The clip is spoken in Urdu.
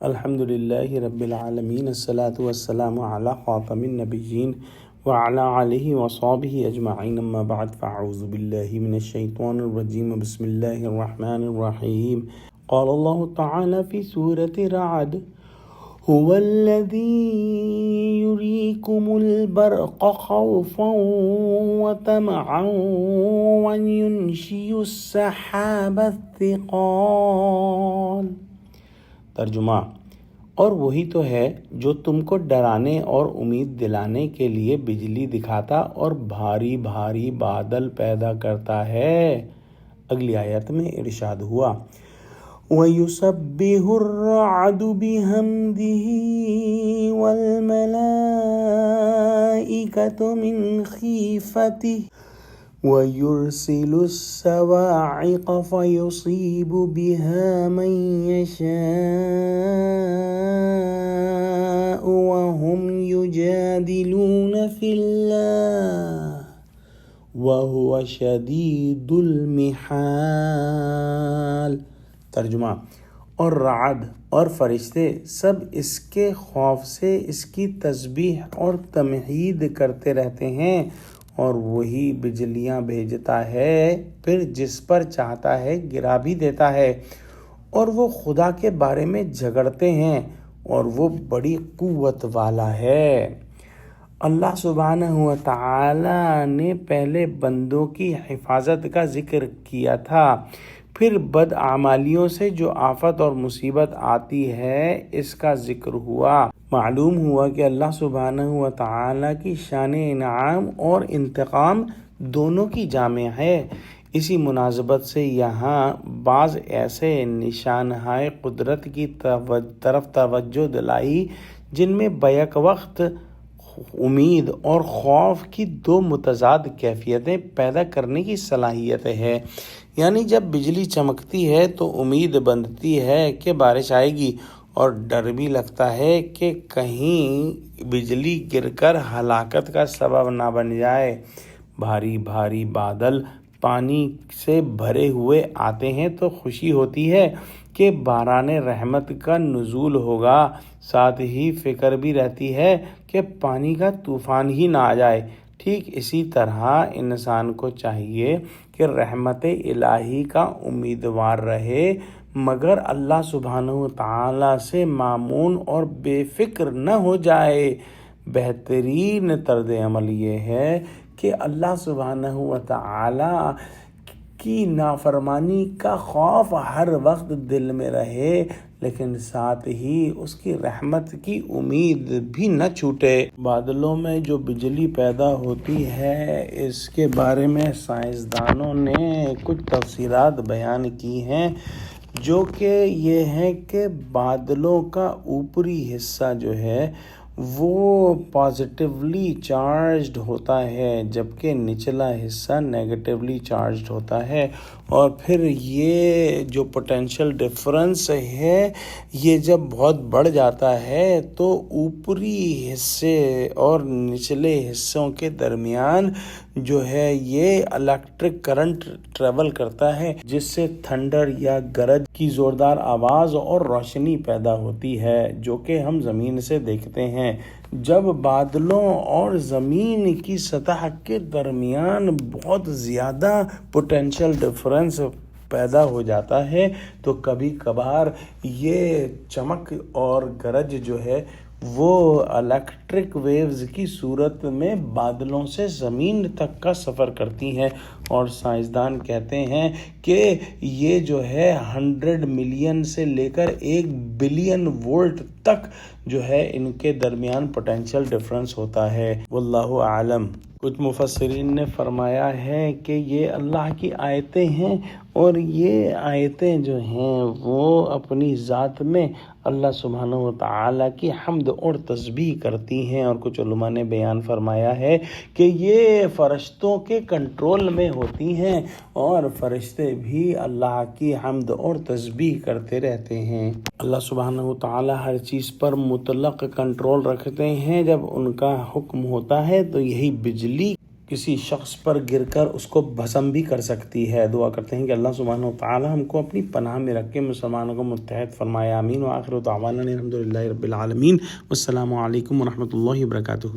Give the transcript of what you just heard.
الحمد للہ رب العالمین الصلاة والسلام علی خاتم النبیین وعلی آلہ وصحبہ اجمعین اما بعد فاعوذ باللہ من الشیطان الرجیم بسم اللہ الرحمن الرحیم قال اللہ تعالی فی سورة رعد هو الذی یریکم البرق خوفا وطمعا وینشئ السحاب الثقال۔ ترجمہ: اور وہی تو ہے جو تم کو ڈرانے اور امید دلانے کے لیے بجلی دکھاتا اور بھاری بھاری بادل پیدا کرتا ہے۔ اگلی آیت میں ارشاد ہوا وَيُسَبِّحُ الرَّعْدُ بِحَمْدِهِ وَالْمَلَائِكَةُ مِنْ خِيفَتِهِ وَيُرْسِلُ الصَّوَاعِقَ فَيُصِيبُ بِهَا مَن يَشَاءُ وَهُمْ يُجَادِلُونَ فِي اللَّهِ وَهُوَ شَدِيدُ الْمِحَالِ۔ ترجمہ: اور رعد اور فرشتے سب اس کے خوف سے اس کی تسبیح اور تمجید کرتے رہتے ہیں، اور وہی بجلیاں بھیجتا ہے، پھر جس پر چاہتا ہے گرا بھی دیتا ہے، اور وہ خدا کے بارے میں جھگڑتے ہیں، اور وہ بڑی قوت والا ہے۔ اللہ سبحانہ و تعالی نے پہلے بندوں کی حفاظت کا ذکر کیا تھا، پھر بدعمالیوں سے جو آفت اور مصیبت آتی ہے اس کا ذکر ہوا۔ معلوم ہوا کہ اللہ سبحانہ و تعالی کی شان انعام اور انتقام دونوں کی جامع ہے۔ اسی مناسبت سے یہاں بعض ایسے نشانۂ قدرت کی طرف توجہ دلائی جن میں بیک وقت امید اور خوف کی دو متضاد کیفیتیں پیدا کرنے کی صلاحیت ہے۔ یعنی جب بجلی چمکتی ہے تو امید بندھتی ہے کہ بارش آئے گی، اور ڈر بھی لگتا ہے کہ کہیں بجلی گر کر ہلاکت کا سبب نہ بن جائے۔ بھاری بھاری بادل پانی سے بھرے ہوئے آتے ہیں تو خوشی ہوتی ہے کہ باران رحمت کا نزول ہوگا، ساتھ ہی فکر بھی رہتی ہے کہ پانی کا طوفان ہی نہ آ جائے۔ ٹھیک اسی طرح انسان کو چاہیے کہ رحمت الہی کا امیدوار رہے، مگر اللہ سبحانہ و تعالی سے مامون اور بے فکر نہ ہو جائے۔ بہترین طرز عمل یہ ہے کہ اللہ سبحانہ و تعالی کی نافرمانی کا خوف ہر وقت دل میں رہے، لیکن ساتھ ہی اس کی رحمت کی امید بھی نہ چھوٹے۔ بادلوں میں جو بجلی پیدا ہوتی ہے اس کے بارے میں سائنسدانوں نے کچھ تفصیلات بیان کی ہیں، جو کہ یہ ہے کہ بادلوں کا اوپری حصہ جو ہے وہ پازیٹیولی چارجڈ ہوتا ہے، جبکہ نچلا حصہ نیگیٹیولی چارجڈ ہوتا ہے، اور پھر یہ جو پوٹینشیل ڈفرنس ہے یہ جب بہت بڑھ جاتا ہے تو اوپری حصے اور نچلے حصوں کے درمیان جو ہے یہ الیکٹرک کرنٹ ٹریول کرتا ہے، جس سے تھنڈر یا گرج کی زوردار آواز اور روشنی پیدا ہوتی ہے جو کہ ہم زمین سے دیکھتے ہیں۔ جب بادلوں اور زمین کی سطح کے درمیان بہت زیادہ پوٹینشیل ڈفرنس پیدا ہو جاتا ہے تو کبھی کبھار یہ چمک اور گرج جو ہے وہ الیکٹرک ویوز کی صورت میں بادلوں سے زمین تک کا سفر کرتی ہیں، اور سائنسدان کہتے ہیں کہ یہ جو ہے 100 ملین سے لے کر 1 بلین وولٹ تک جو ہے ان کے درمیان پوٹینشیل ڈفرنس ہوتا ہے۔ واللہ اعلم۔ کچھ مفسرین نے فرمایا ہے کہ یہ اللہ کی آیتیں ہیں، اور یہ آیتیں جو ہیں وہ اپنی ذات میں اللہ سبحانہ و تعالیٰ کی حمد اور تسبیح کرتی ہیں، اور کچھ علماء نے بیان فرمایا ہے کہ یہ فرشتوں کے کنٹرول میں ہوتی ہیں، اور فرشتے بھی اللہ کی حمد اور تسبیح کرتے رہتے ہیں۔ اللہ سبحانہ و تعالیٰ ہر چیز پر مطلق کنٹرول رکھتے ہیں۔ جب ان کا حکم ہوتا ہے تو یہی بجلی کسی شخص پر گر کر اس کو بھسم بھی کر سکتی ہے۔ دعا کرتے ہیں کہ اللہ سبحانہ و تعالی ہم کو اپنی پناہ میں رکھ کے مسلمانوں کو متحد فرمائے، آمین۔ وآخر دعوانا الحمدللہ رب العالمین، والسلام علیکم ورحمۃ اللہ وبرکاتہ۔